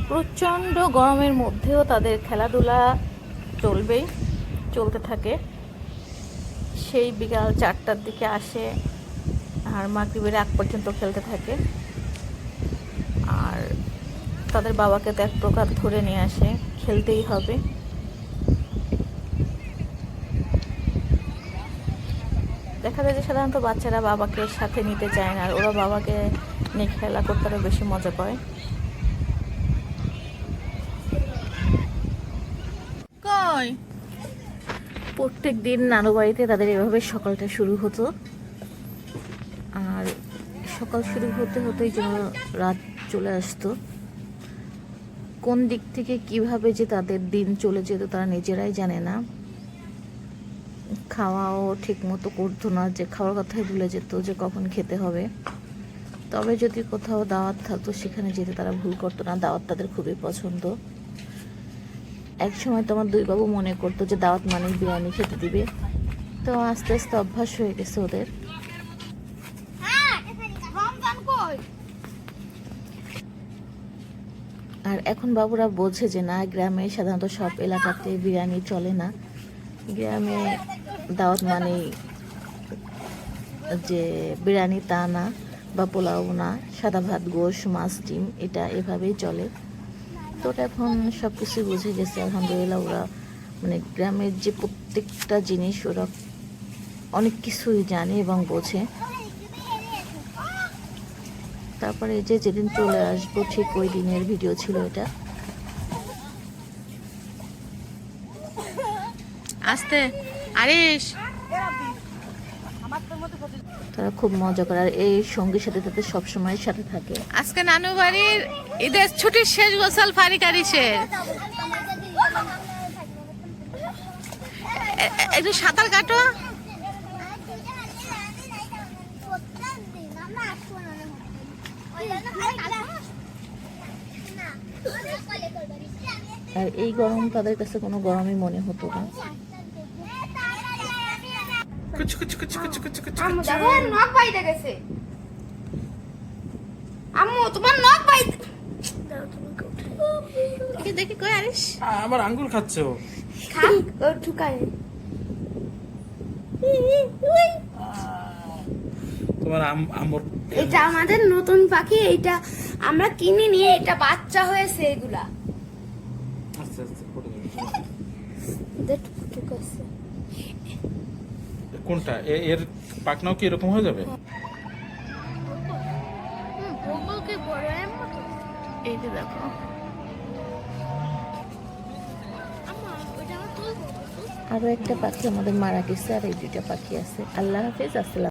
প্রচণ্ড গরমের মধ্যেও তাদের খেলাধুলা চলতে থাকে। সেই বিকাল 4টার দিকে আসে আর মাগরিবের আগ পর্যন্ত খেলতে থাকে। আর তাদের বাবাকে তো এক প্রকার ধরে নিয়ে আসে, খেলতেই হবে। দেখা যায় যে সাধারণত বাচ্চারা বাবাকে সাথে নিতে চায় না, আর ওরা বাবাকে নিয়ে খেলা করতে আরও বেশি মজা পায়। প্রত্যেক দিন নানু বাড়িতে তাদের এভাবে সকালটা শুরু হতো, আর সকাল শুরু হতে হতেই যেন রাত চলে আসতো। কোন দিক থেকে কিভাবে যে তাদের দিন চলে যেত তারা নিজেরাই জানে না। খাওয়াও ঠিক মতো করতো না, যে খাওয়ার কথাই ভুলে যেত যে কখন খেতে হবে। তবে যদি কোথাও দাওয়াত থাকতো সেখানে যেতে তারা ভুল করতো না, দাওয়াত তাদের খুবই পছন্দ। এক সময় তো আমার দুই বাবু মনে করতো যে দাওয়াত মানে বিরিয়ানি খেতে দিবে, তো আস্তে আস্তে অভ্যাস হয়ে গেছে ওদের। আর এখন বাবুরা বোঝে যে না, গ্রামে সাধারণত সব এলাকাতে বিরিয়ানি চলে না। গ্রামে দাওয়াত মানে যে বিরিয়ানি তা না, বা পোলাও না, সাদা ভাত, গোশ, মাছ, ডিম, এটা এভাবেই চলে। তো ওটা এখন সব কিছুই বুঝে গেছে আলহামদুলিল্লাহ। ওরা মানে গ্রামের যে প্রত্যেকটা জিনিস ওরা অনেক কিছুই জানে এবং বোঝে। তারপরে এই যে যেদিন চলে আসবো ঠিক ওই দিনের ভিডিও ছিল এটা। আস্তে আরিশ, তারা খুব মজা করে, আর এই সঙ্গীর সাথে তাদের সবসময় সাথে থাকে। আজকে নানু বাড়ির ঈদের ছুটির শেষ গোসল ফারিক আরিশের। একটু সাঁতার কাটো। আর এই গরম তাদের কাছে কোনো গরমই মনে হতো না। দেখি কই আরিশ, আমার আঙ্গুল খাচ্ছে ও। তোমার আমর, এটা আমাদের নতুন পাখি, এটা আমরা কিনে নিয়ে এটা বাচ্চা হয়েছে এগুলা। আস্তে আস্তে পড়ে যাবে। কোনটা এর পাকনাও কি এরকম হয়ে যাবে? এই যে দেখো, আরো একটা পাখি আমাদের মারা গেছে, আর এই দুইটা পাখি আছে। আল্লাহ হাফেজ, আসসালাম।